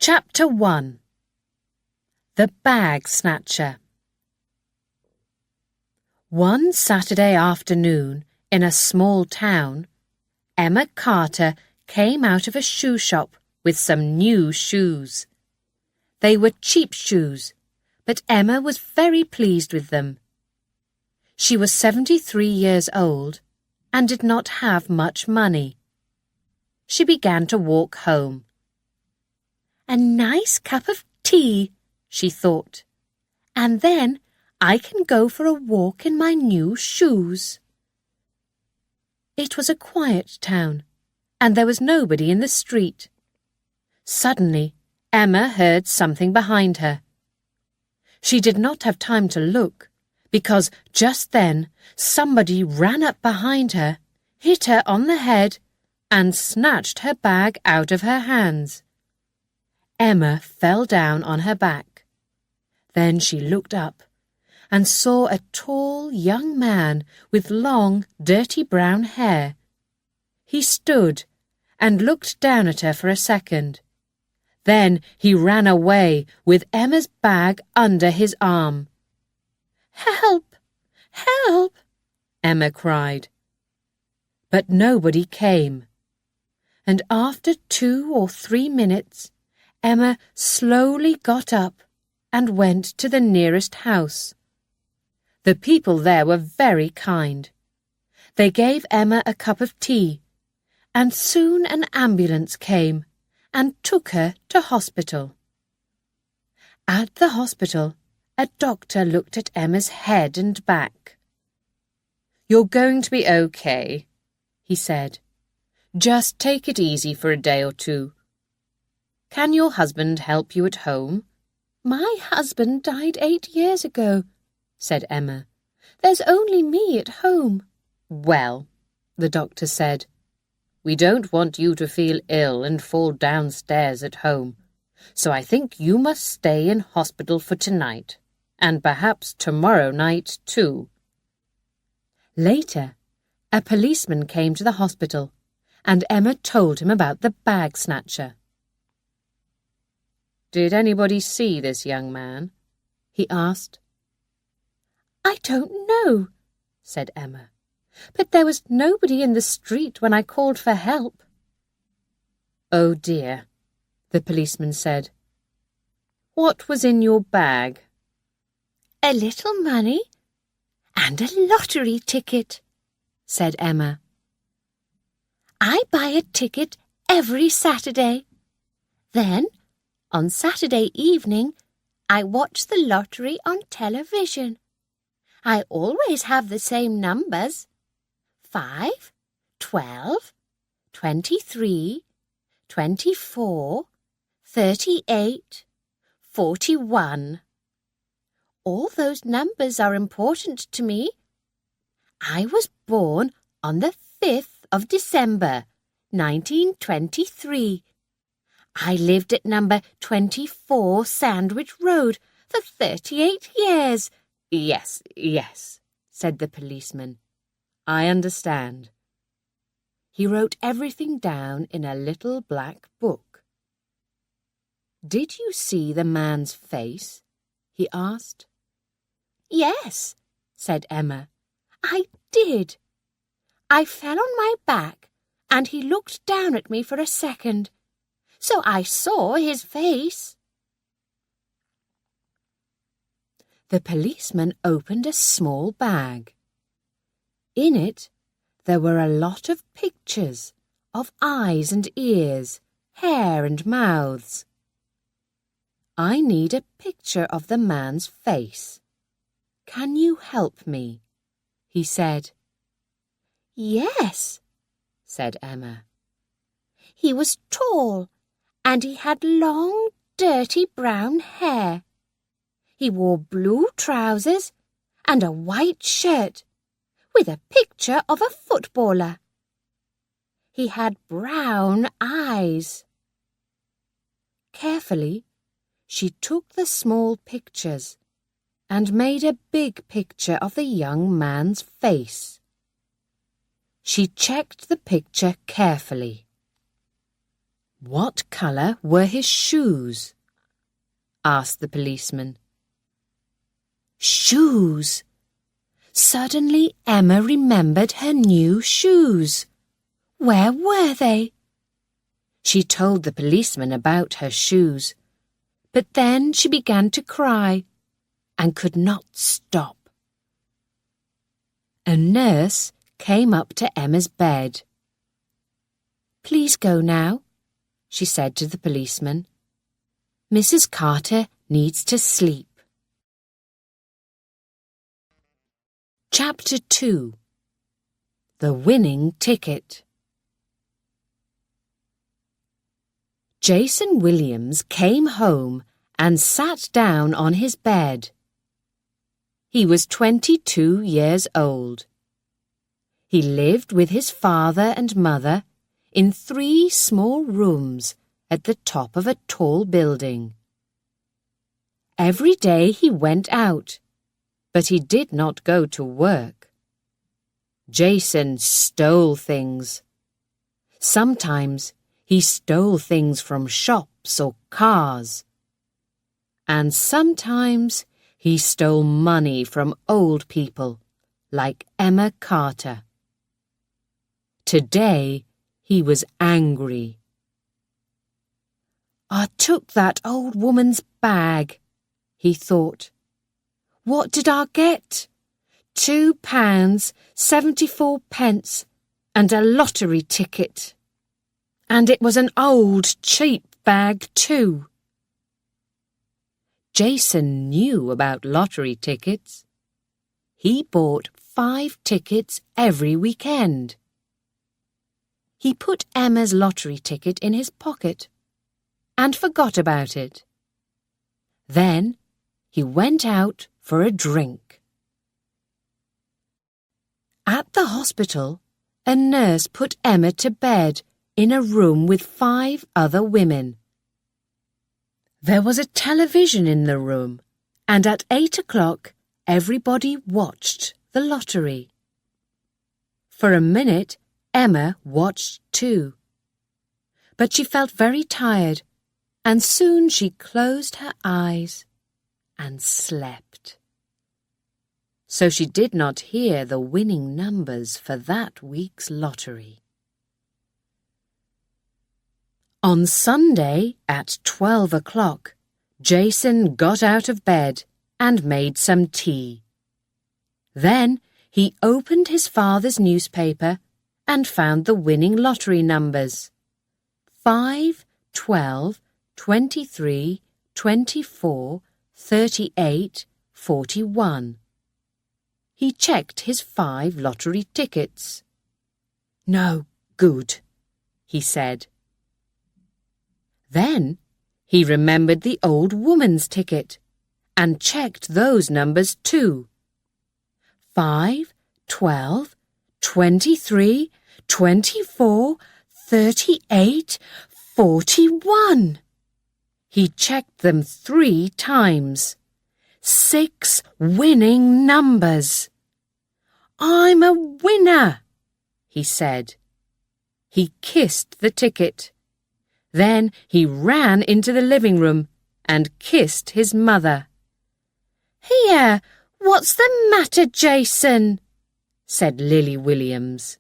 Chapter 1. The Bag Snatcher. One Saturday afternoon, in a small town, Emma Carter came out of a shoe shop with some new shoes. They were cheap shoes, but Emma was very pleased with them. She was 73 years old and did not have much money. She began to walk home. "A nice cup of tea," she thought, "and then I can go for a walk in my new shoes." It was a quiet town, and there was nobody in the street. Suddenly, Emma heard something behind her. She did not have time to look, because just then somebody ran up behind her, hit her on the head, and snatched her bag out of her hands. Emma fell down on her back. Then she looked up and saw a tall young man with long, dirty brown hair. He stood and looked down at her for a second. Then he ran away with Emma's bag under his arm. "Help! Help!" Emma cried. But nobody came. And after 2 or 3 minutes, Emma slowly got up and went to the nearest house. The people there were very kind. They gave Emma a cup of tea, and soon an ambulance came and took her to hospital. At the hospital, a doctor looked at Emma's head and back. "You're going to be okay," he said. "Just take it easy for a day or 2. Can your husband help you at home?" "My husband died 8 years ago," said Emma. "There's only me at home." "Well," the doctor said, "we don't want you to feel ill and fall downstairs at home, so I think you must stay in hospital for tonight, and perhaps tomorrow night too." Later, a policeman came to the hospital, and Emma told him about the bag snatcher. "Did anybody see this young man?" he asked. "I don't know," said Emma, "but there was nobody in the street when I called for help." "Oh dear," the policeman said. "What was in your bag?" "A little money and a lottery ticket," said Emma. "I buy a ticket every Saturday. Then, on Saturday evening, I watch the lottery on television. I always have the same numbers: 5, 12, 23, 24, 38, 41. All those numbers are important to me. I was born on the 5th of December, 1923. I lived at number 24 Sandwich Road for 38 years. Yes, said the policeman. "I understand." He wrote everything down in a little black book. "Did you see the man's face?" he asked. "Yes," said Emma, "I did. I fell on my back, and he looked down at me for a second. So I saw his face." The policeman opened a small bag. In it, there were a lot of pictures of eyes and ears, hair and mouths. "I need a picture of the man's face. Can you help me?" he said. "Yes," said Emma. "He was tall, and he had long, dirty brown hair. He wore blue trousers and a white shirt, with a picture of a footballer. He had brown eyes." Carefully, she took the small pictures and made a big picture of the young man's face. She checked the picture carefully. "What colour were his shoes?" asked the policeman. Shoes! Suddenly Emma remembered her new shoes. Where were they? She told the policeman about her shoes, but then she began to cry and could not stop. A nurse came up to Emma's bed. "Please go now," she said to the policeman. "Mrs. Carter needs to sleep." Chapter 2. The Winning Ticket. Jason Williams came home and sat down on his bed. He was 22 years old. He lived with his father and mother in 3 small rooms at the top of a tall building. Every day he went out, but he did not go to work. Jason stole things. Sometimes he stole things from shops or cars. And sometimes he stole money from old people, like Emma Carter. Today he was angry. "I took that old woman's bag," he thought. "What did I get? £2.74 and a lottery ticket. And it was an old, cheap bag too." Jason knew about lottery tickets. He bought 5 tickets every weekend. He put Emma's lottery ticket in his pocket and forgot about it. Then he went out for a drink. At the hospital, a nurse put Emma to bed in a room with 5 other women. There was a television in the room, and at 8 o'clock everybody watched the lottery. For a minute, Emma watched too. But she felt very tired, and soon she closed her eyes and slept. So she did not hear the winning numbers for that week's lottery. On Sunday at 12 o'clock, Jason got out of bed and made some tea. Then he opened his father's newspaper and found the winning lottery numbers: 5, 12, 23, 24, 38, 41. He checked his 5 lottery tickets. "No good," he said. Then he remembered the old woman's ticket and checked those numbers too: 5, 12, 23, 24, 38, 41. He checked them 3 times. 6 winning numbers. "I'm a winner," he said. He kissed the ticket. Then he ran into the living room and kissed his mother. "Here, what's the matter, Jason?" said Lily Williams.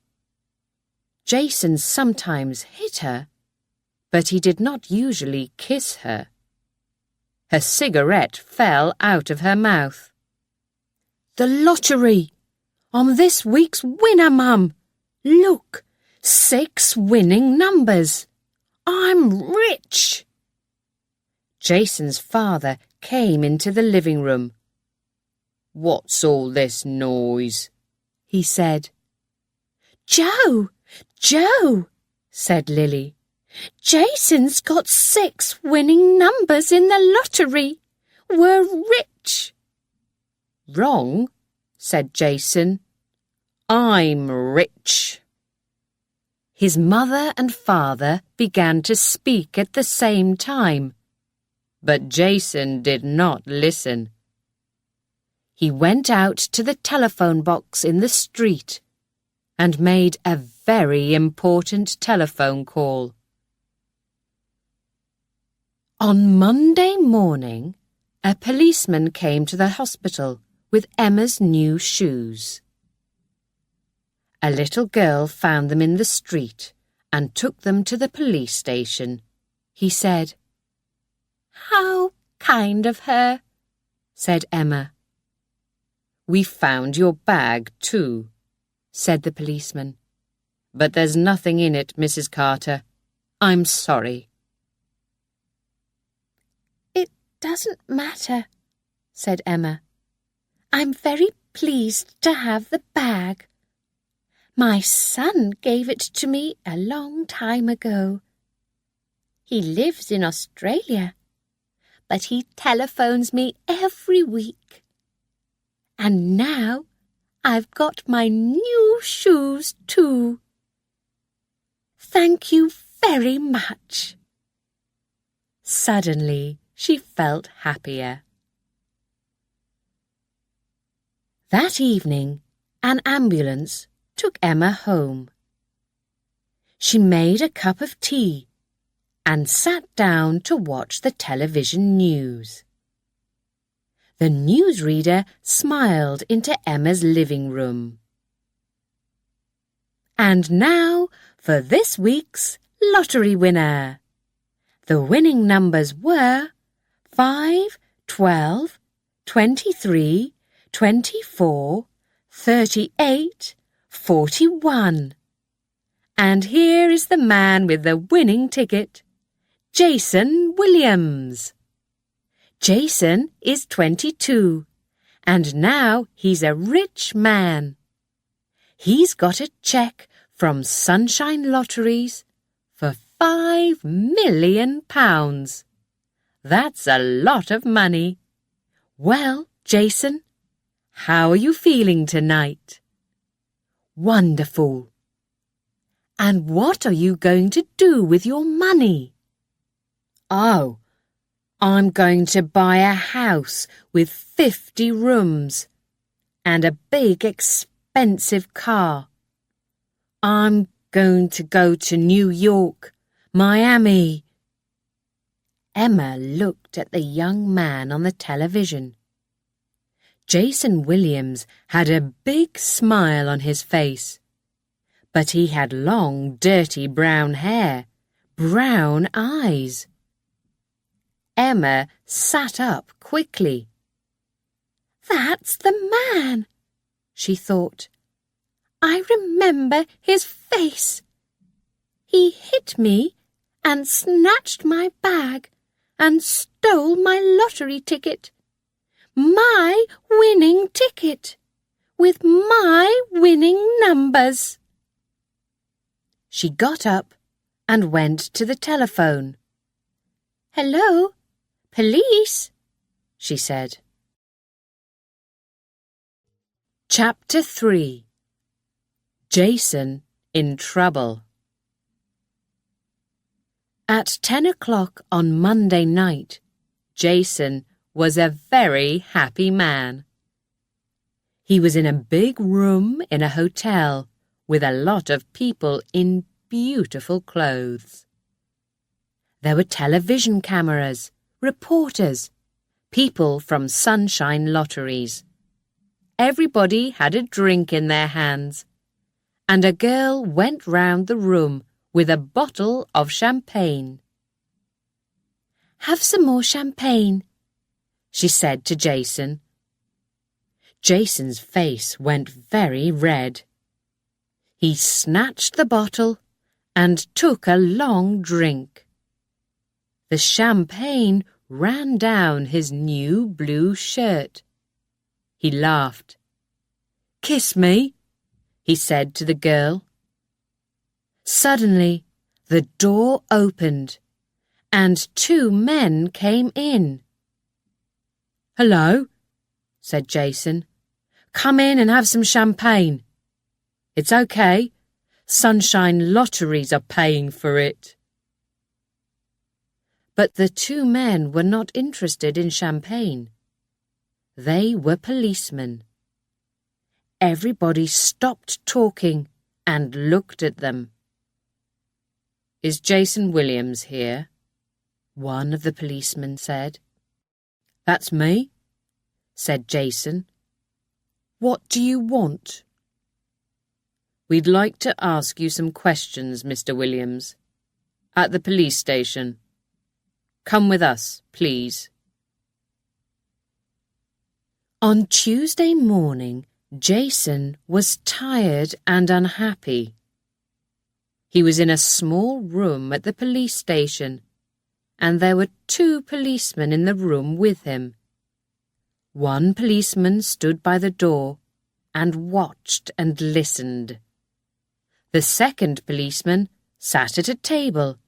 Jason sometimes hit her, but he did not usually kiss her. Her cigarette fell out of her mouth. "The lottery! I'm this week's winner, Mum! Look, 6 winning numbers! I'm rich!" Jason's father came into the living room. "What's all this noise?" he said. "Joe! Joe!" said Lily. "Jason's got 6 winning numbers in the lottery. We're rich." "Wrong," said Jason. "I'm rich." His mother and father began to speak at the same time, but Jason did not listen. He went out to the telephone box in the street and made a very important telephone call. On Monday morning, a policeman came to the hospital with Emma's new shoes. A little girl found them in the street and took them to the police station. He said, "How kind of her," said Emma. "We found your bag too," said the policeman. "But there's nothing in it, Mrs. Carter. I'm sorry." "It doesn't matter," said Emma. "I'm very pleased to have the bag. My son gave it to me a long time ago. He lives in Australia, but he telephones me every week. And now I've got my new shoes too. Thank you very much." Suddenly, she felt happier. That evening, an ambulance took Emma home. She made a cup of tea and sat down to watch the television news. The newsreader smiled into Emma's living room. "And now for this week's lottery winner. The winning numbers were 5, 12, 23, 24, 38, 41. And here is the man with the winning ticket, Jason Williams. Jason is 22, and now he's a rich man. He's got a cheque from Sunshine Lotteries for £5 million. That's a lot of money. Well, Jason, how are you feeling tonight?" "Wonderful." "And what are you going to do with your money?" "Oh, I'm going to buy a house with 50 rooms and a big expensive car. I'm going to go to New York, Miami." Emma looked at the young man on the television. Jason Williams had a big smile on his face, but he had long, dirty brown hair, brown eyes. Emma sat up quickly. "That's the man," she thought. "I remember his face. He hit me and snatched my bag and stole my lottery ticket. My winning ticket, with my winning numbers." She got up and went to the telephone. "Hello, police," she said. Chapter 3. Jason in Trouble. At 10 o'clock on Monday night, Jason was a very happy man. He was in a big room in a hotel with a lot of people in beautiful clothes. There were television cameras, reporters, people from Sunshine Lotteries. Everybody had a drink in their hands, and a girl went round the room with a bottle of champagne. "Have some more champagne," she said to Jason. Jason's face went very red. He snatched the bottle and took a long drink. The champagne ran down his new blue shirt. He laughed. "Kiss me," he said to the girl. Suddenly, the door opened, and 2 men came in. "Hello," said Jason. "Come in and have some champagne. It's okay. Sunshine Lotteries are paying for it." But the 2 men were not interested in champagne. They were policemen. Everybody stopped talking and looked at them. "Is Jason Williams here?" one of the policemen said. "That's me," said Jason. "What do you want?" "We'd like to ask you some questions, Mr. Williams. At the police station. Come with us, please." On Tuesday morning, Jason was tired and unhappy. He was in a small room at the police station, and there were 2 policemen in the room with him. One policeman stood by the door and watched and listened. The second policeman sat at a table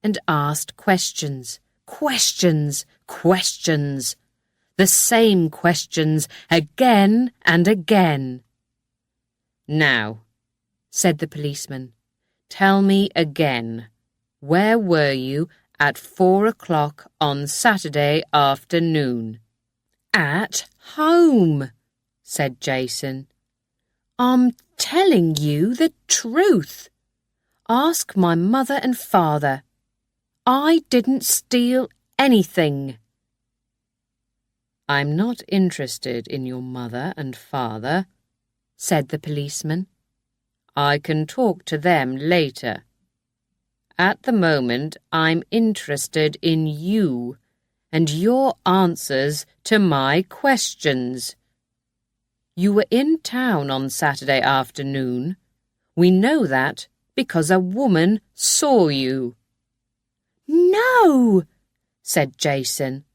and asked questions, questions, questions, the same questions again and again. "Now," said the policeman, "tell me again, where were you at 4 o'clock on Saturday afternoon?" "At home," said Jason. "I'm telling you the truth. Ask my mother and father. I didn't steal anything." "I'm not interested in your mother and father," said the policeman. "I can talk to them later. At the moment, I'm interested in you and your answers to my questions. You were in town on Saturday afternoon. We know that because a woman saw you." "No," said Jason.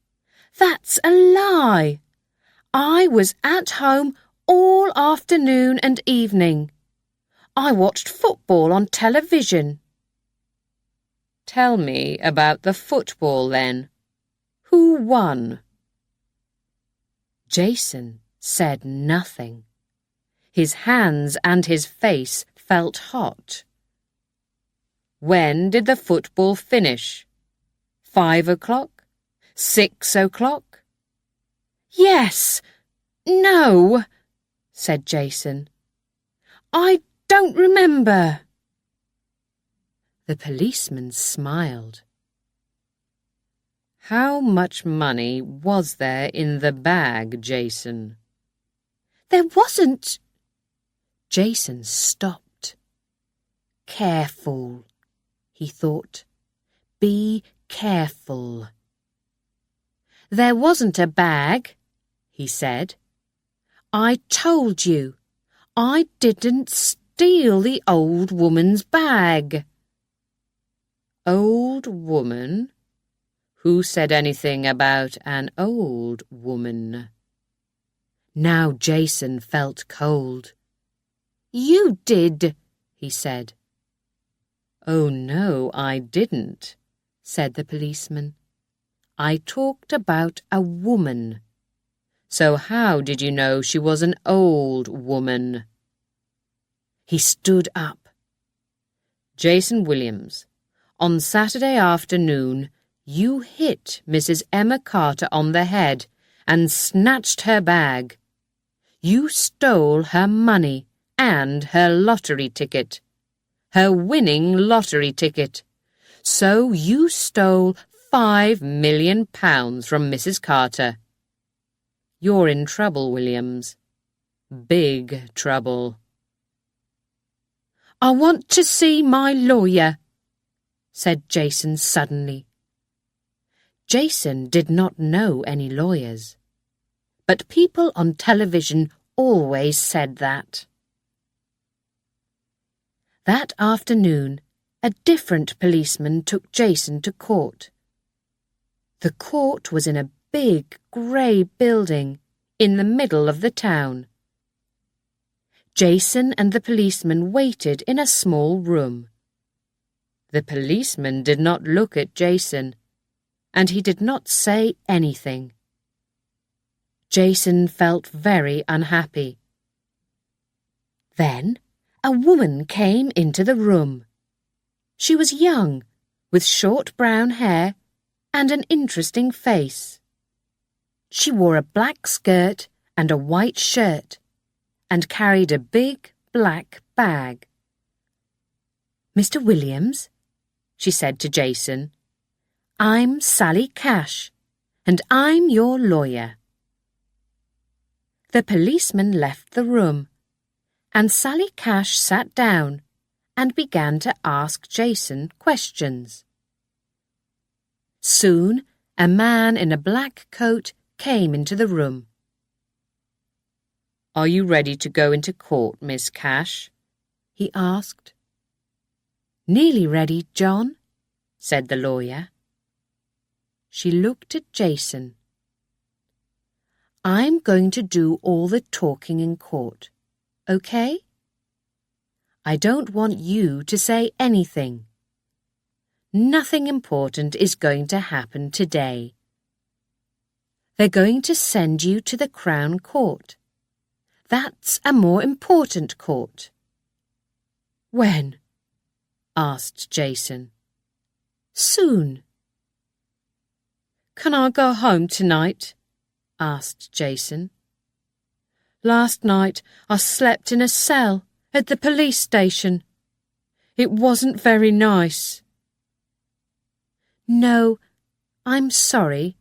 "That's a lie. I was at home all afternoon and evening. I watched football on television." "Tell me about the football then. Who won?" Jason said nothing. His hands and his face felt hot. "When did the football finish? 5 o'clock? 6 o'clock?" "Yes, no," said Jason. "I don't remember." The policeman smiled. "How much money was there in the bag, Jason?" "There wasn't." Jason stopped. "Careful," he thought. "Be careful." "There wasn't a bag," he said. "I told you, I didn't steal the old woman's bag." "Old woman? Who said anything about an old woman?" Now Jason felt cold. "You did," he said. "Oh, no, I didn't," said the policeman. "I talked about a woman. So how did you know she was an old woman?" He stood up. "Jason Williams, on Saturday afternoon, you hit Mrs. Emma Carter on the head and snatched her bag. You stole her money and her lottery ticket, her winning lottery ticket. So you stole £5 million from Mrs. Carter. You're in trouble, Williams. Big trouble." "I want to see my lawyer," said Jason suddenly. Jason did not know any lawyers, but people on television always said that. That afternoon, a different policeman took Jason to court. The court was in a big grey building in the middle of the town. Jason and the policeman waited in a small room. The policeman did not look at Jason, and he did not say anything. Jason felt very unhappy. Then a woman came into the room. She was young, with short brown hair and an interesting face. She wore a black skirt and a white shirt, and carried a big black bag. "Mr. Williams," she said to Jason, I'm Sally Cash, and I'm your lawyer." The policeman left the room, and Sally Cash sat down and began to ask Jason questions. Soon, a man in a black coat came into the room. "Are you ready to go into court, Miss Cash?" he asked. "Nearly ready, John," said the lawyer. She looked at Jason. "I'm going to do all the talking in court, okay? I don't want you to say anything. Nothing important is going to happen today. They're going to send you to the Crown Court. That's a more important court." "When?" asked Jason. "Soon." "Can I go home tonight?" asked Jason. "Last night I slept in a cell at the police station. It wasn't very nice." "No, I'm sorry,"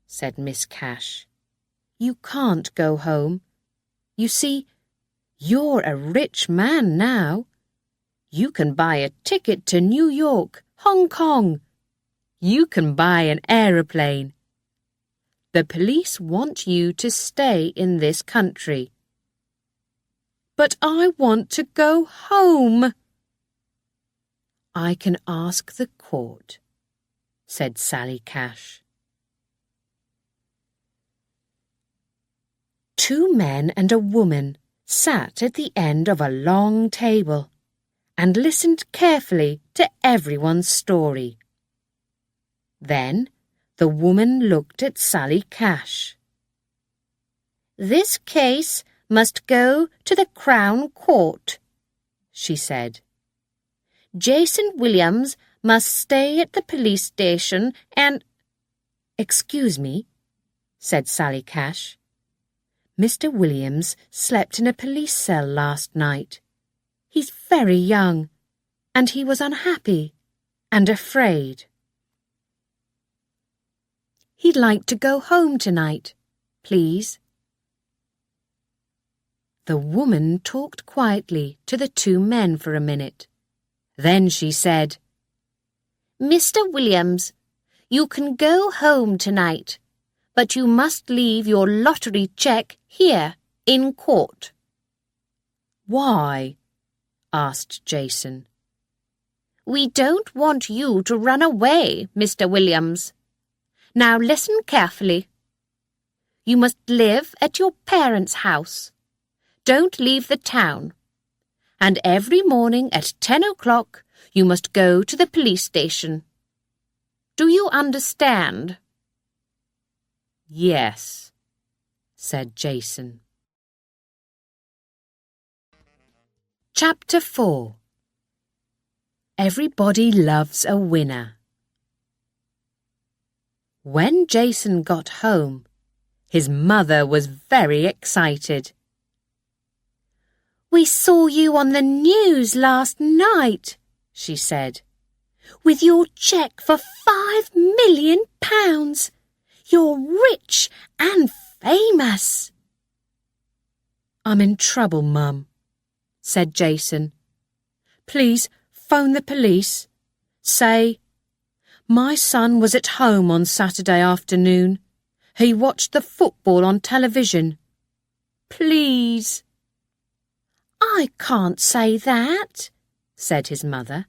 said Miss Cash. "You can't go home. You see, you're a rich man now. You can buy a ticket to New York, Hong Kong. You can buy an aeroplane. The police want you to stay in this country." "But I want to go home." "I can ask the court," said Sally Cash. 2 men and a woman sat at the end of a long table and listened carefully to everyone's story. Then the woman looked at Sally Cash. "This case must go to the Crown Court," she said. "Jason Williams must stay at the police station and—" "Excuse me," said Sally Cash. "Mr. Williams slept in a police cell last night. He's very young, and he was unhappy and afraid. He'd like to go home tonight, please." The woman talked quietly to the 2 men for a minute. Then she said, "Mr. Williams, you can go home tonight, but you must leave your lottery cheque here in court." "Why?" asked Jason. "We don't want you to run away, Mr. Williams. Now listen carefully. You must live at your parents' house. Don't leave the town. And every morning at 10 o'clock you must go to the police station. Do you understand?" "Yes," said Jason. Chapter 4. Everybody loves a winner. When Jason got home, his mother was very excited. "We saw you on the news last night," she said, "with your cheque for £5 million. You're rich and famous." "I'm in trouble, Mum," said Jason. "Please phone the police. Say, my son was at home on Saturday afternoon. He watched the football on television. Please." "I can't say that," said his mother.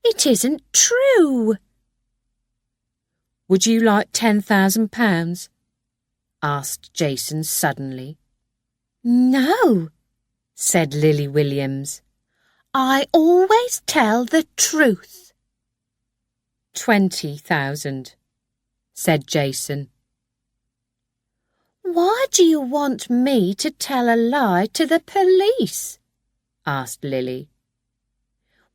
"It isn't true." "Would you like £10,000? asked Jason suddenly. "No," said Lily Williams. "I always tell the truth." 20,000, said Jason. "Why do you want me to tell a lie to the police?" asked Lily.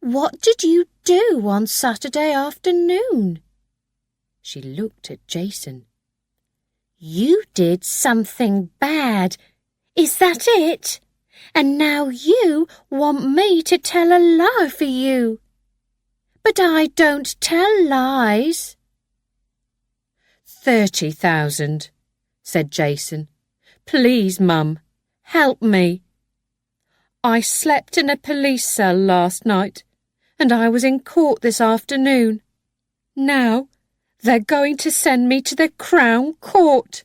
"What did you do on Saturday afternoon?" She looked at Jason. "You did something bad. Is that it? And now you want me to tell a lie for you. But I don't tell lies." 30,000, said Jason. Please, Mum, help me. I slept in a police cell last night, and I was in court this afternoon. Now they're going to send me to the Crown Court.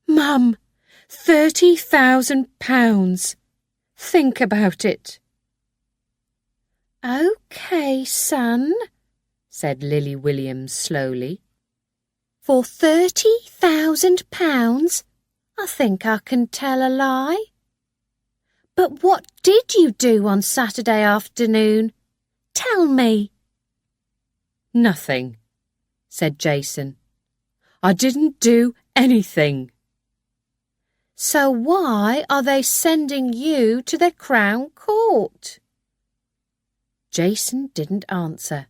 Mum, £30,000. Think about it. OK, son, said Lily Williams slowly. For £30,000, I think I can tell a lie. But what did you do on Saturday afternoon? Tell me. Nothing, said Jason. I didn't do anything. So why are they sending you to the Crown Court? Jason didn't answer,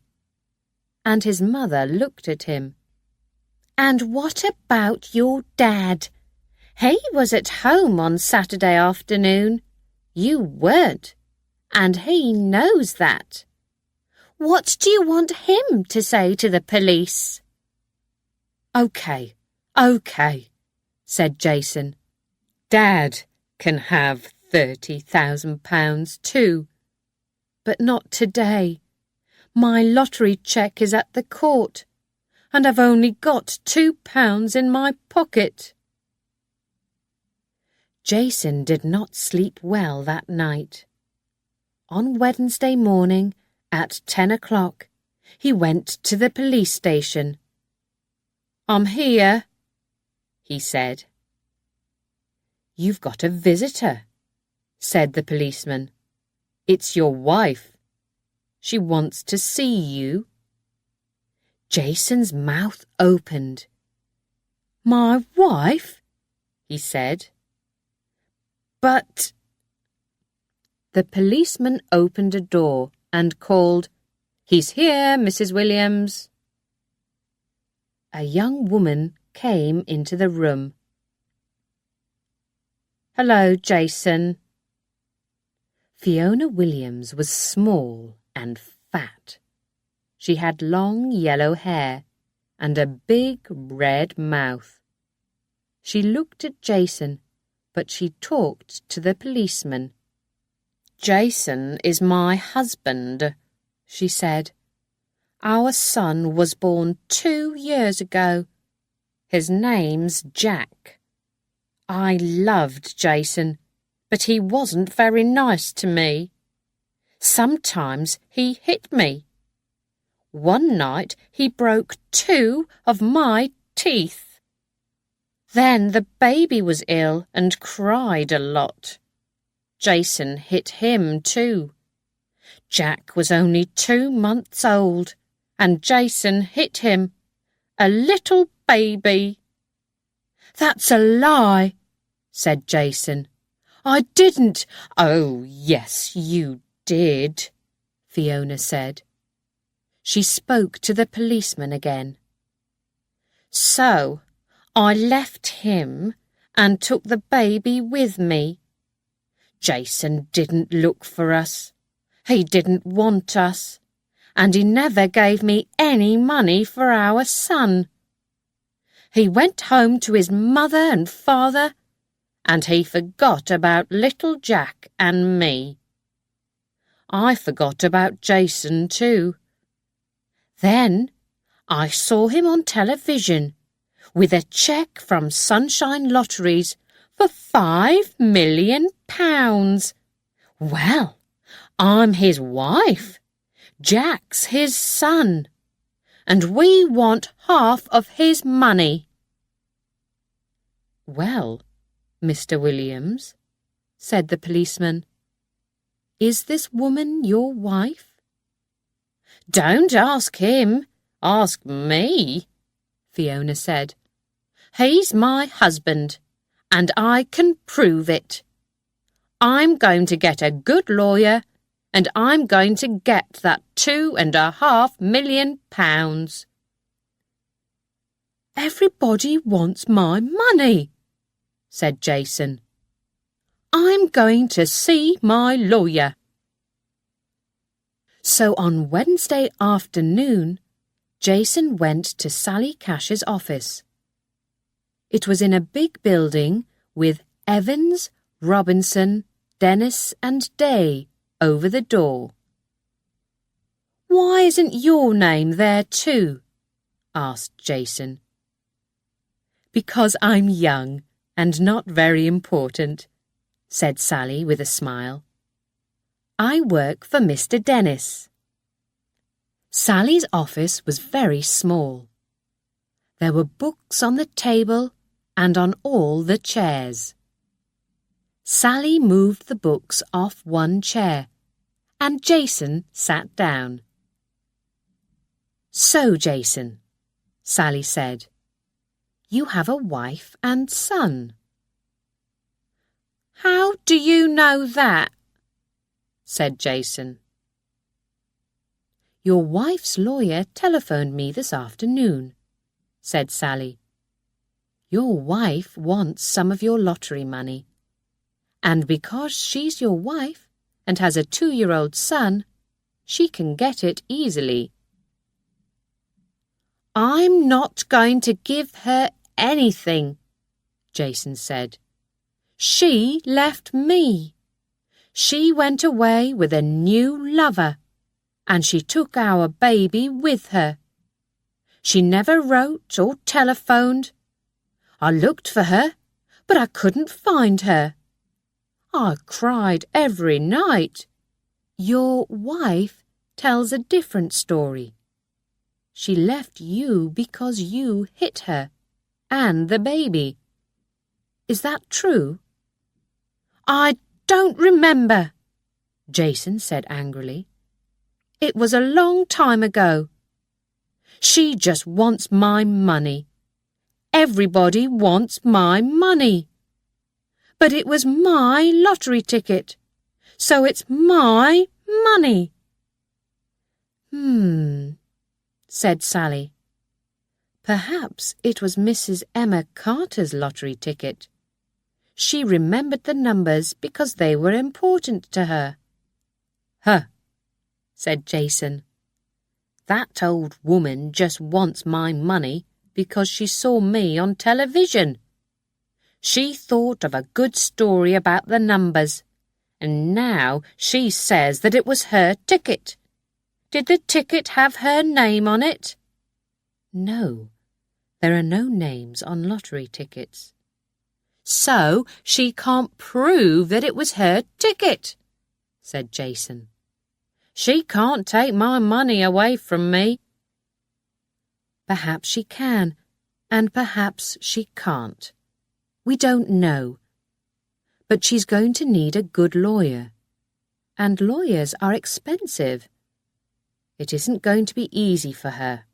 and his mother looked at him. And what about your dad? He was at home on Saturday afternoon. You weren't, and he knows that. What do you want him to say to the police? OK, said Jason. Dad can have £30,000 too. But not today. My lottery cheque is at the court, and I've only got £2 in my pocket. Jason did not sleep well that night. On Wednesday morning, at 10 o'clock, he went to the police station. I'm here, he said. You've got a visitor, said the policeman. It's your wife. She wants to see you. Jason's mouth opened. My wife? He said. But... The policeman opened a door and called, He's here, Mrs. Williams. A young woman came into the room. Hello, Jason. Fiona Williams was small and fat. She had long yellow hair and a big red mouth. She looked at Jason, but she talked to the policeman. Jason is my husband, she said. Our son was born 2 years ago. His name's Jack. I loved Jason, but he wasn't very nice to me. Sometimes he hit me. One night he broke 2 of my teeth. Then the baby was ill and cried a lot. Jason hit him too. Jack was only 2 months old, and Jason hit him. A little baby. That's a lie, said Jason. I didn't. Oh, yes, you did, Fiona said. She spoke to the policeman again. So, I left him and took the baby with me. Jason didn't look for us. He didn't want us, and he never gave me any money for our son. He went home to his mother and father, and he forgot about little Jack and me. I forgot about Jason too. Then I saw him on television with a cheque from Sunshine Lotteries for £5 million. Well, I'm his wife. Jack's his son, and we want half of his money. Well, Mr. Williams, said the policeman, is this woman your wife? Don't ask him, ask me, Fiona said. He's my husband, and I can prove it. I'm going to get a good lawyer, and I'm going to get that £2.5 million. Everybody wants my money, said Jason. I'm going to see my lawyer. So on Wednesday afternoon, Jason went to Sally Cash's office. It was in a big building with Evans, Robinson, Dennis and Day over the door. "Why isn't your name there too?" asked Jason. "Because I'm young and not very important," said Sally with a smile. "I work for Mr. Dennis." Sally's office was very small. There were books on the table and on all the chairs. Sally moved the books off one chair, and Jason sat down. "So, Jason," Sally said, "you have a wife and son." "How do you know that?" said Jason. "Your wife's lawyer telephoned me this afternoon," said Sally. "Your wife wants some of your lottery money, and because she's your wife and has a 2-year-old son, she can get it easily." "I'm not going to give her anything," Jason said. "She left me. She went away with a new lover, and she took our baby with her. She never wrote or telephoned. I looked for her, but I couldn't find her. I cried every night. Your wife tells a different story. She left you because you hit her and the baby. Is that true?" "I don't remember," Jason said angrily. "It was a long time ago. She just wants my money. Everybody wants my money. But it was my lottery ticket, so it's my money." Said Sally. "Perhaps it was Mrs. Emma Carter's lottery ticket. She remembered the numbers because they were important to her." "Huh," said Jason. "That old woman just wants my money because she saw me on television. She thought of a good story about the numbers, and now she says that it was her ticket. Did the ticket have her name on it?" "No, there are no names on lottery tickets." "So she can't prove that it was her ticket," said Jason. "She can't take my money away from me." "Perhaps she can, and perhaps she can't. We don't know. But she's going to need a good lawyer, and lawyers are expensive. It isn't going to be easy for her."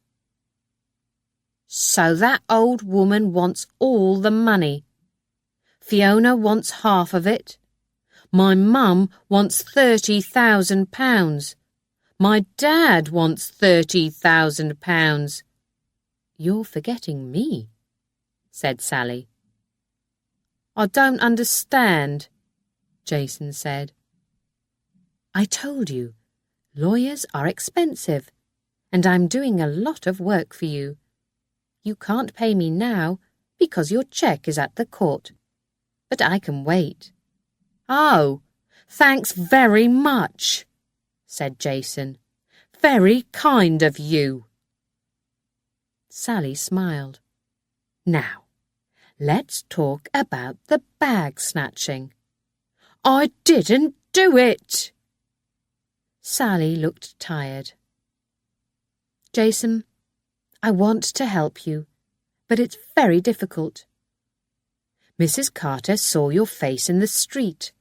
"So that old woman wants all the money. Fiona wants half of it. My mum wants £30,000. My dad wants £30,000. "You're forgetting me," said Sally. "I don't understand," Jason said. "I told you, lawyers are expensive, and I'm doing a lot of work for you. You can't pay me now because your cheque is at the court, but I can wait." "Oh, thanks very much," said Jason. "Very kind of you." Sally smiled. "Now, let's talk about the bag snatching." "I didn't do it." Sally looked tired. "Jason, I want to help you, but it's very difficult. Mrs. Carter saw your face in the street,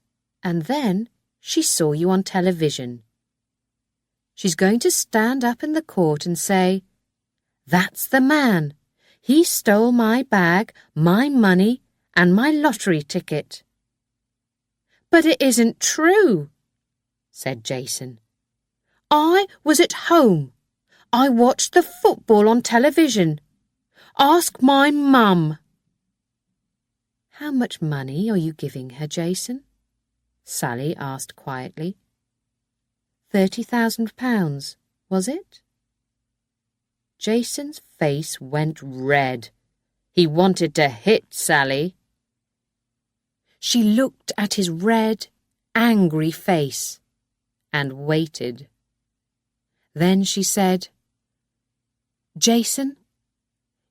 and then she saw you on television. She's going to stand up in the court and say, 'That's the man. He stole my bag, my money, and my lottery ticket.'" "But it isn't true," said Jason. "I was at home. I watched the football on television. Ask my mum." "How much money are you giving her, Jason?" Sally asked quietly. £30,000, was it? Jason's face went red. He wanted to hit Sally. She looked at his red, angry face and waited. Then she said, "Jason,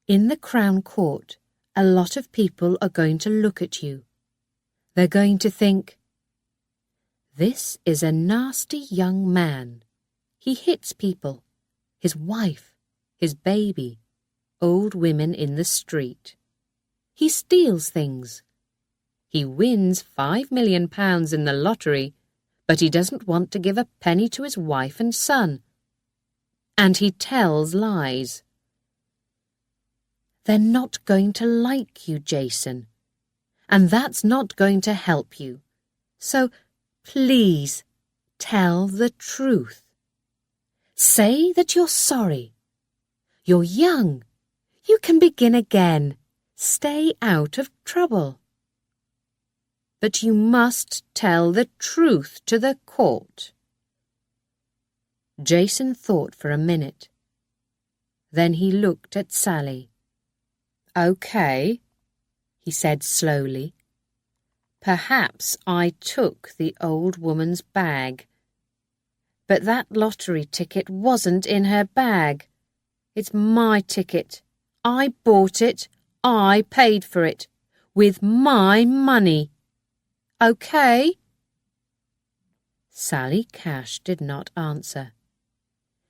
in the Crown Court, a lot of people are going to look at you. They're going to think, 'This is a nasty young man. He hits people, his wife, his baby, old women in the street. He steals things. He wins £5 million in the lottery, but he doesn't want to give a penny to his wife and son. And he tells lies.' They're not going to like you, Jason, and that's not going to help you. So please tell the truth. Say that you're sorry. You're young. You can begin again. Stay out of trouble. But you must tell the truth to the court." Jason thought for a minute. Then he looked at Sally. "Okay," he said slowly. "Perhaps I took the old woman's bag. But that lottery ticket wasn't in her bag. It's my ticket. I bought it. I paid for it. With my money. Okay?" Sally Cash did not answer.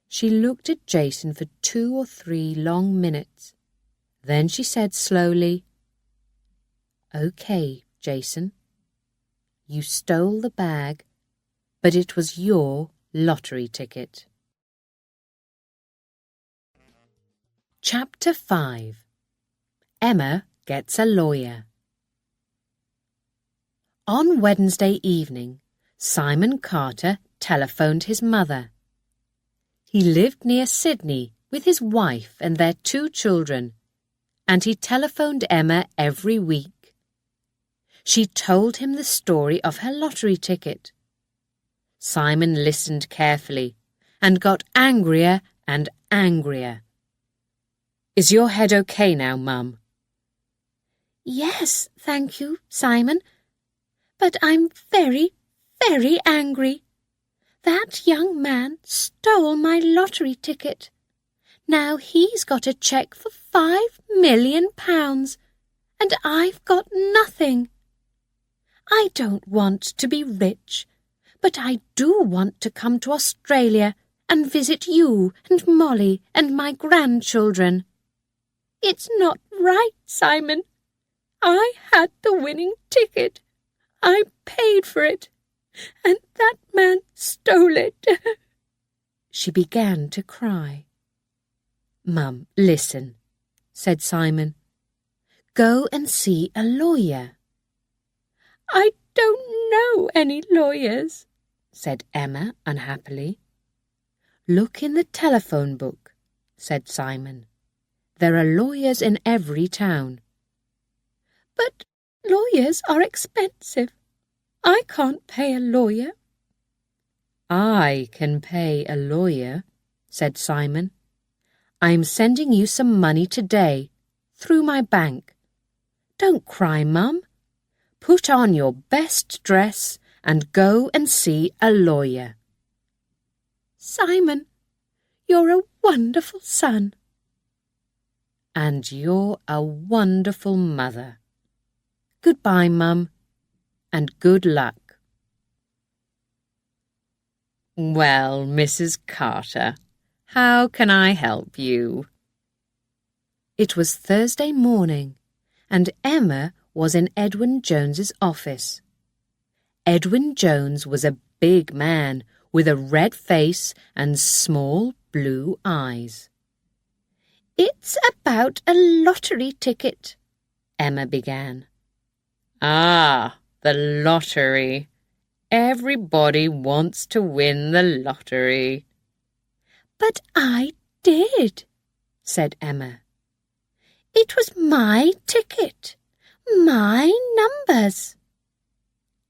She looked at Jason for 2 or 3 long minutes. Then she said slowly, "Okay, Jason. You stole the bag, but it was your lottery ticket." Chapter 5. Emma Gets a Lawyer. On Wednesday evening, Simon Carter telephoned his mother. He lived near Sydney with his wife and their 2 children, and he telephoned Emma every week. She told him the story of her lottery ticket. Simon listened carefully and got angrier and angrier. "Is your head okay now, Mum?" "Yes, thank you, Simon. But I'm very, very angry. That young man stole my lottery ticket. Now he's got a cheque for £5 million, and I've got nothing. I don't want to be rich, but I do want to come to Australia and visit you and Molly and my grandchildren. It's not right, Simon. I had the winning ticket. I paid for it, and that man stole it." She began to cry. "Mum, listen," said Simon. "Go and see a lawyer." "I don't know any lawyers," said Emma unhappily. "Look in the telephone book," said Simon. "There are lawyers in every town." "But lawyers are expensive. I can't pay a lawyer." "I can pay a lawyer," said Simon. "I'm sending you some money today, through my bank. Don't cry, Mum. Put on your best dress and go and see a lawyer." "Simon, you're a wonderful son." "And you're a wonderful mother. Goodbye, Mum, and good luck." "Well, Mrs. Carter, how can I help you?" It was Thursday morning, and Emma was in Edwin Jones's office. Edwin Jones was a big man with a red face and small blue eyes. "It's about a lottery ticket," Emma began. "Ah, the lottery. Everybody wants to win the lottery." "But I did," said Emma. "It was my ticket, my numbers."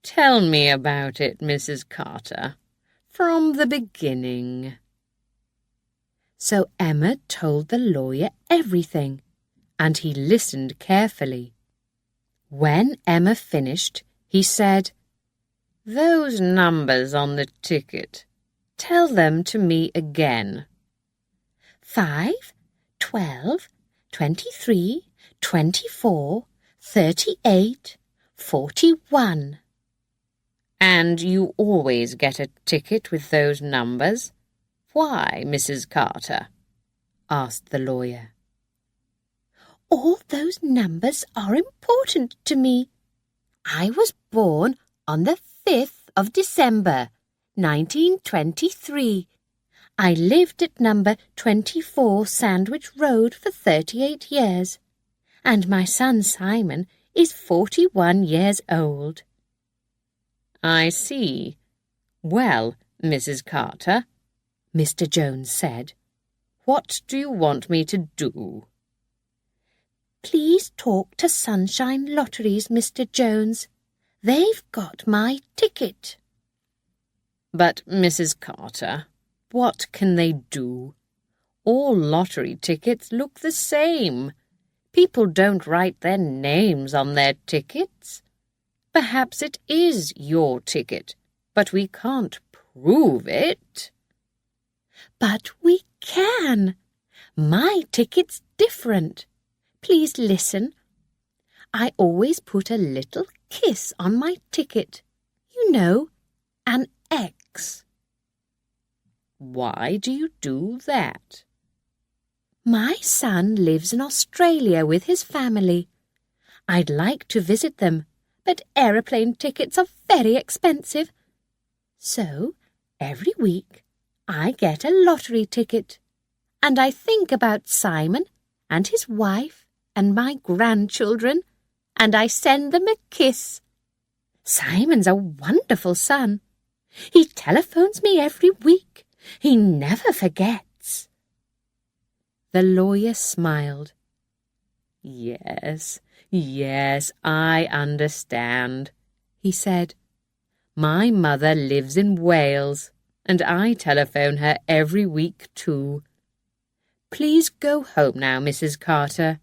"Tell me about it, Mrs. Carter, from the beginning." So Emma told the lawyer everything, and he listened carefully. When Emma finished, he said, "Those numbers on the ticket, tell them to me again." 5, 12, 23, 24, 38, 41. "And you always get a ticket with those numbers? Why, Mrs. Carter?" asked the lawyer. All those numbers are important to me. I was born on the 5th of December, 1923. I lived at number 24 Sandwich Road for 38 years, and my son Simon is 41 years old. "I see. Well, Mrs. Carter," Mr. Jones said, "what do you want me to do?" Please talk to Sunshine Lotteries, Mr. Jones. They've got my ticket. "But, Mrs. Carter, what can they do? All lottery tickets look the same. People don't write their names on their tickets. Perhaps it is your ticket, but we can't prove it." But we can. My ticket's different. Please listen. I always put a little kiss on my ticket. You know, an X. "Why do you do that?" My son lives in Australia with his family. I'd like to visit them, but aeroplane tickets are very expensive. So, every week, I get a lottery ticket, and I think about Simon and his wife and my grandchildren, and I send them a kiss. Simon's a wonderful son. He telephones me every week. He never forgets. The lawyer smiled. Yes, I understand," he said. "My mother lives in Wales, and I telephone her every week too. Please go home now, Mrs. Carter.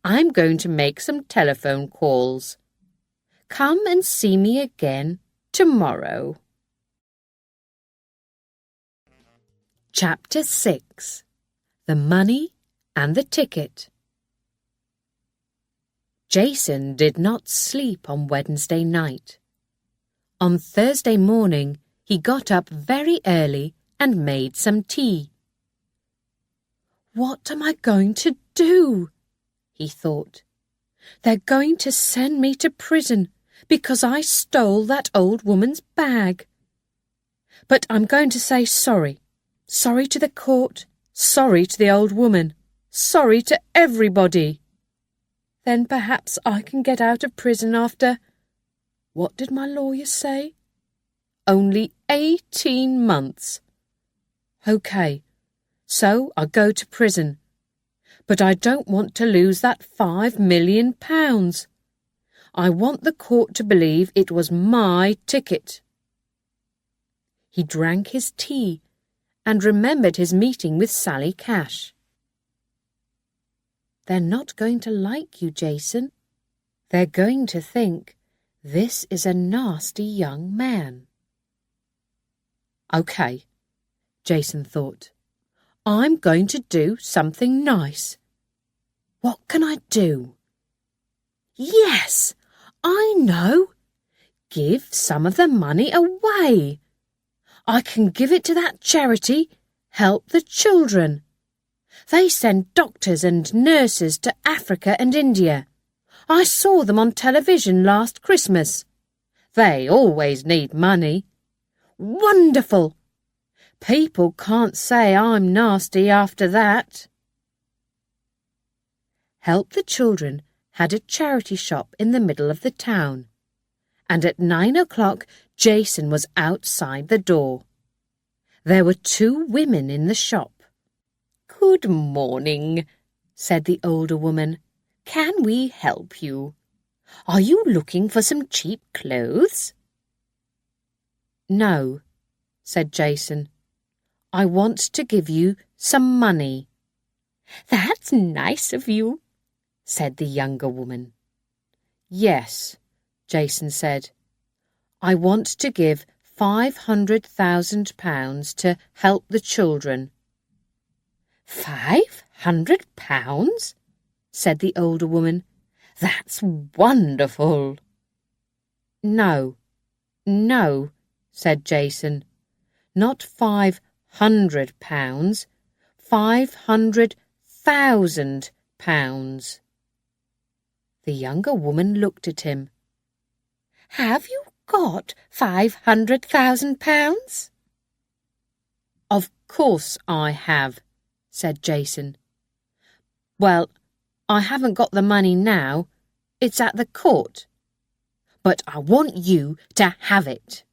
I'm going to make some telephone calls. Come and see me again tomorrow." Chapter 6. The Money and the Ticket. Jason did not sleep on Wednesday night. On Thursday morning, he got up very early and made some tea. "What am I going to do?" he thought. "They're going to send me to prison because I stole that old woman's bag. But I'm going to say sorry. Sorry to the court, sorry to the old woman, sorry to everybody. Then perhaps I can get out of prison after, what did my lawyer say? Only 18 months. OK, so I go to prison. But I don't want to lose that £5 million. I want the court to believe it was my ticket." He drank his tea and remembered his meeting with Sally Cash. "They're not going to like you, Jason. They're going to think this is a nasty young man." "OK," Jason thought. "I'm going to do something nice. What can I do? Yes, I know. Give some of the money away. I can give it to that charity, Help the Children. They send doctors and nurses to Africa and India. I saw them on television last Christmas. They always need money. Wonderful! People can't say I'm nasty after that." Help the Children had a charity shop in the middle of the town, and at 9 o'clock Jason was outside the door. There were 2 women in the shop. "Good morning," said the older woman. "Can we help you? Are you looking for some cheap clothes?" "No," said Jason. "I want to give you some money." "That's nice of you. said the younger woman. Yes, Jason said. I want to give £500,000 to help the children. £500? said the older woman. That's wonderful. No, said Jason. Not £500, £500,000. The younger woman looked at him. Have you got £500,000? Of course I have, said Jason. Well, I haven't got the money now. It's at the court. But I want you to have it.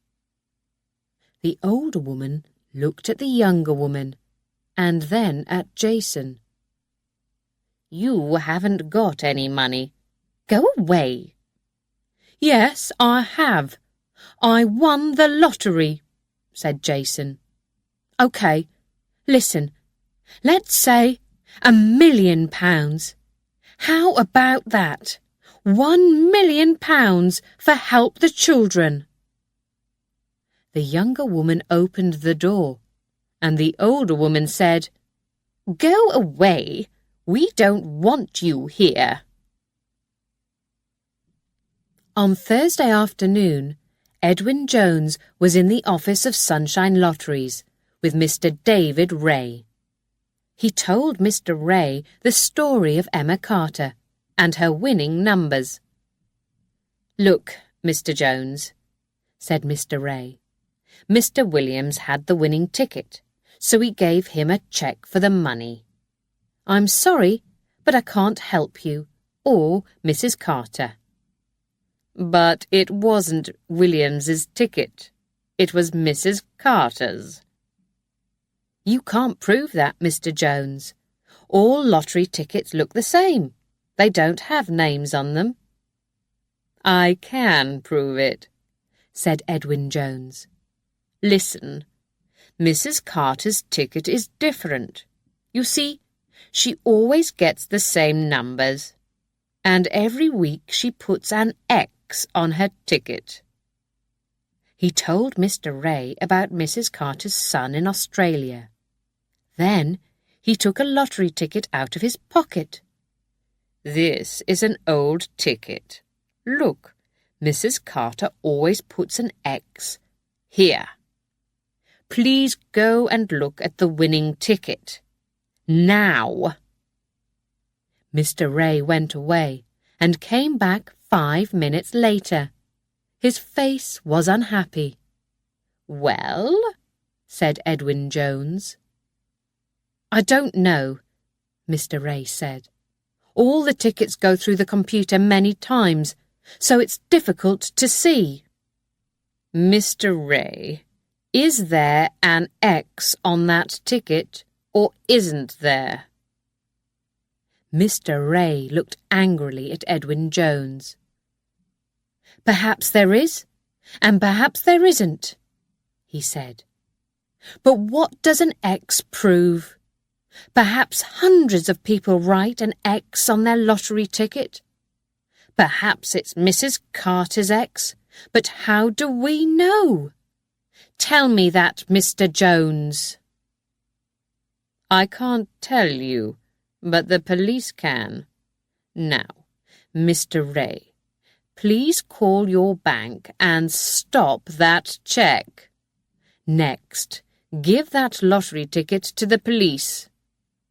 The older woman looked at the younger woman and then at Jason. You haven't got any money. Go away. Yes, I have. I won the lottery, said Jason. OK, listen. Let's say £1,000,000. How about that? £1,000,000 for help the children. The younger woman opened the door, and the older woman said, Go away. We don't want you here. On Thursday afternoon, Edwin Jones was in the office of Sunshine Lotteries with Mr. David Ray. He told Mr. Ray the story of Emma Carter and her winning numbers. Look, Mr. Jones, said Mr. Ray. Mr. Williams had the winning ticket, so he gave him a cheque for the money. I'm sorry, but I can't help you, or Mrs. Carter. But it wasn't Williams's ticket. It was Mrs. Carter's. You can't prove that, Mr. Jones. All lottery tickets look the same. They don't have names on them. I can prove it, said Edwin Jones. Listen, Mrs. Carter's ticket is different. You see, she always gets the same numbers, and every week she puts an X on her ticket. He told Mr. Ray about Mrs. Carter's son in Australia. Then he took a lottery ticket out of his pocket. This is an old ticket. Look, Mrs. Carter always puts an X here. Please go and look at the winning ticket. Now. Mr. Ray went away and came back 5 minutes later. His face was unhappy. Well, said Edwin Jones. I don't know, Mr. Ray said. All the tickets go through the computer many times, so it's difficult to see. Mr. Ray, is there an X on that ticket, or isn't there? Mr. Ray looked angrily at Edwin Jones. Perhaps there is, and perhaps there isn't, he said. But what does an X prove? Perhaps hundreds of people write an X on their lottery ticket. Perhaps it's Mrs. Carter's X, but how do we know? Tell me that, Mr. Jones. I can't tell you, but the police can. Now, Mr. Ray, please call your bank and stop that cheque. Next, give that lottery ticket to the police.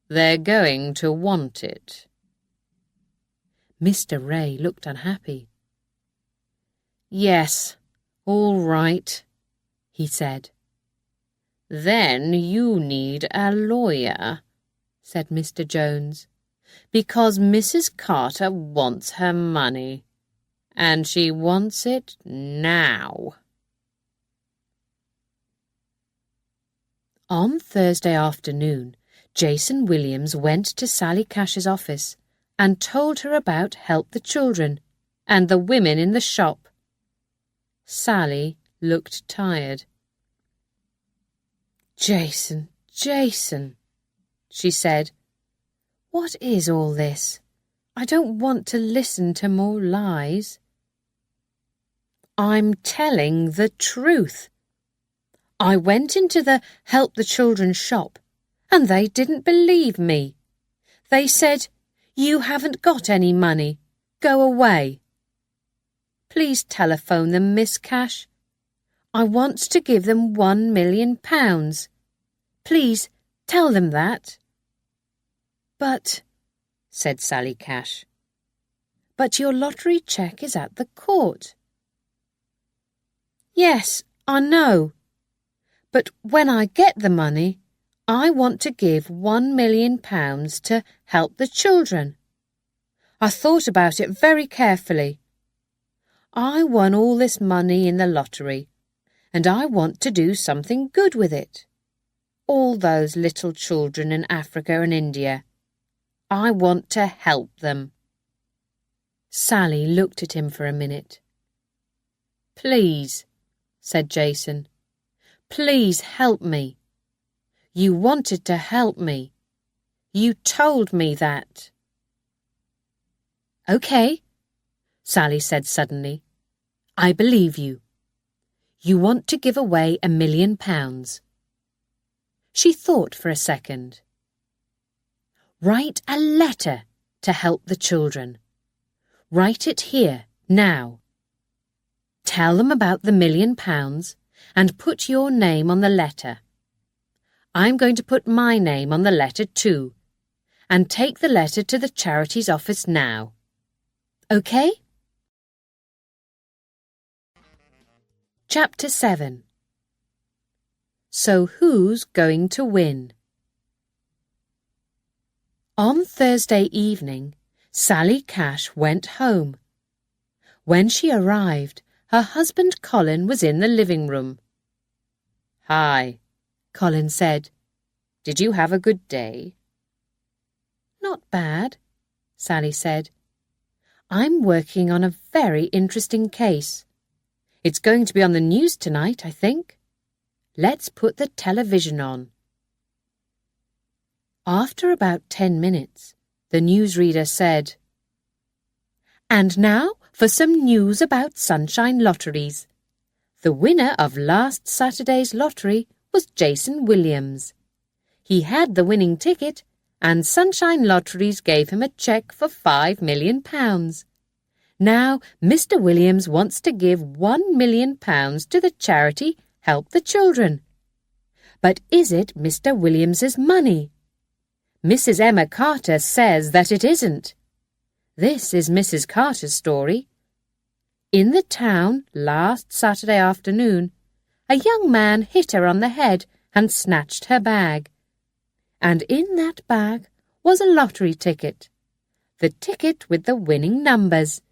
They're going to want it. Mr. Ray looked unhappy. Yes, all right, he said. Then you need a lawyer, said Mr. Jones, because Mrs. Carter wants her money, and she wants it now. On Thursday afternoon, Jason Williams went to Sally Cash's office and told her about Help the Children and the women in the shop. Sally looked tired. Jason, she said, what is all this? I don't want to listen to more lies. I'm telling the truth. I went into the Help the Children shop and they didn't believe me. They said, "You haven't got any money. Go away." Please telephone them, Miss Cash. I want to give them £1 million. Please tell them that. But, said Sally Cash, but your lottery cheque is at the court. Yes, I know. But when I get the money, I want to give £1 million to help the children. I thought about it very carefully. I won all this money in the lottery, and I want to do something good with it. All those little children in Africa and India. I want to help them. Sally looked at him for a minute. Please, said Jason. Please help me. You wanted to help me. You told me that. Okay, Sally said suddenly. I believe you. You want to give away £1 million. She thought for a second. Write a letter to help the children. Write it here, now. Tell them about the £1 million and put your name on the letter. I'm going to put my name on the letter too, and take the letter to the charity's office now. Okay? Chapter 7. So who's going to win? On Thursday evening, Sally Cash went home. When she arrived, her husband Colin was in the living room. Hi, Colin said. Did you have a good day? Not bad, Sally said. I'm working on a very interesting case. It's going to be on the news tonight, I think. Let's put the television on. After about 10 minutes, the newsreader said, And now for some news about Sunshine Lotteries. The winner of last Saturday's lottery was Jason Williams. He had the winning ticket, and Sunshine Lotteries gave him a cheque for £5 million. Now, Mr. Williams wants to give £1 million to the charity Help the Children. But is it Mr. Williams's money? Mrs. Emma Carter says that it isn't. This is Mrs. Carter's story. In the town last Saturday afternoon, a young man hit her on the head and snatched her bag. And in that bag was a lottery ticket. The ticket with the winning numbers.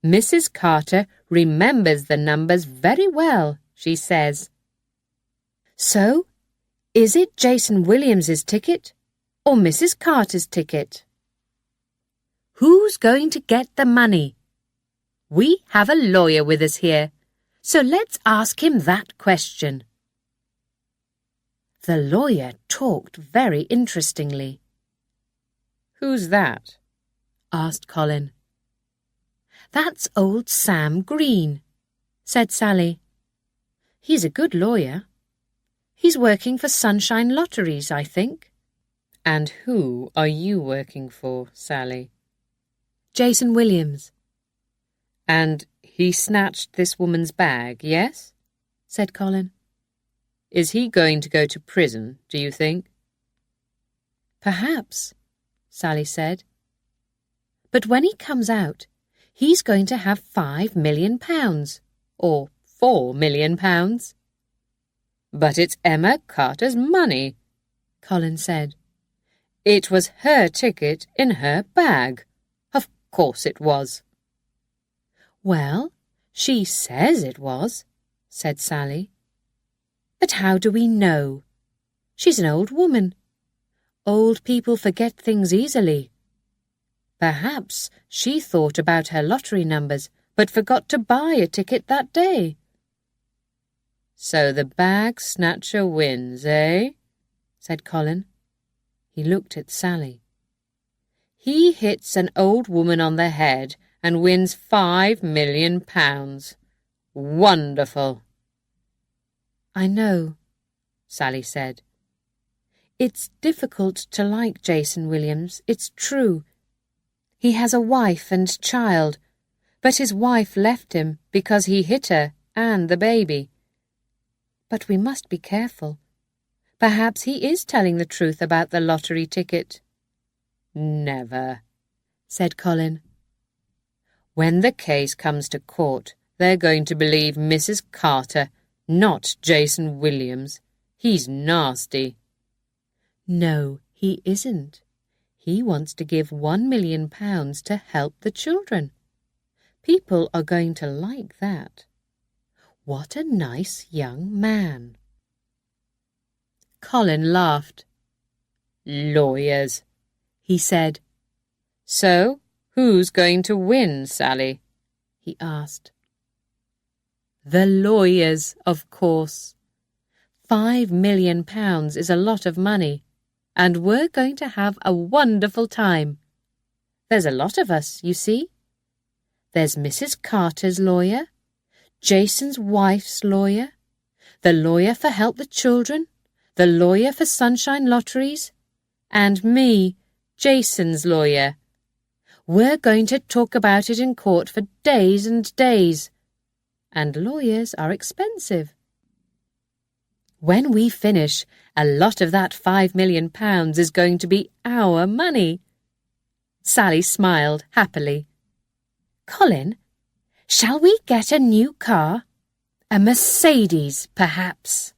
Mrs. Carter remembers the numbers very well, she says. So, is it Jason Williams's ticket or Mrs. Carter's ticket? Who's going to get the money? We have a lawyer with us here, so let's ask him that question. The lawyer talked very interestingly. Who's that? asked Colin. That's old Sam Green, said Sally. He's a good lawyer. He's working for Sunshine Lotteries, I think. And who are you working for, Sally? Jason Williams. And he snatched this woman's bag, yes? said Colin. Is he going to go to prison, do you think? Perhaps, Sally said. But when he comes out, he's going to have £5 million, or £4 million. But it's Emma Carter's money, Colin said. It was her ticket in her bag. Of course it was. Well, she says it was, said Sally. But how do we know? She's an old woman. Old people forget things easily. Perhaps she thought about her lottery numbers, but forgot to buy a ticket that day. So the bag snatcher wins, eh? said Colin. He looked at Sally. He hits an old woman on the head and wins £5 million. Wonderful!" "I know," Sally said. "It's difficult to like Jason Williams, it's true. He has a wife and child, but his wife left him because he hit her and the baby. But we must be careful. Perhaps he is telling the truth about the lottery ticket." "Never," said Colin. "When the case comes to court, they're going to believe Mrs. Carter, not Jason Williams. He's nasty." "No, he isn't. He wants to give £1 million to help the children. People are going to like that. What a nice young man." Colin laughed. "Lawyers," he said. "So, who's going to win, Sally?" he asked. "The lawyers, of course. £5 million is a lot of money, and we're going to have a wonderful time. There's a lot of us, you see. There's Mrs. Carter's lawyer, Jason's wife's lawyer, the lawyer for Help the Children, the lawyer for Sunshine Lotteries, and me, Jason's lawyer. We're going to talk about it in court for days and days, and lawyers are expensive. When we finish, a lot of that £5 million is going to be our money." Sally smiled happily. "Colin, shall we get a new car? A Mercedes, perhaps?"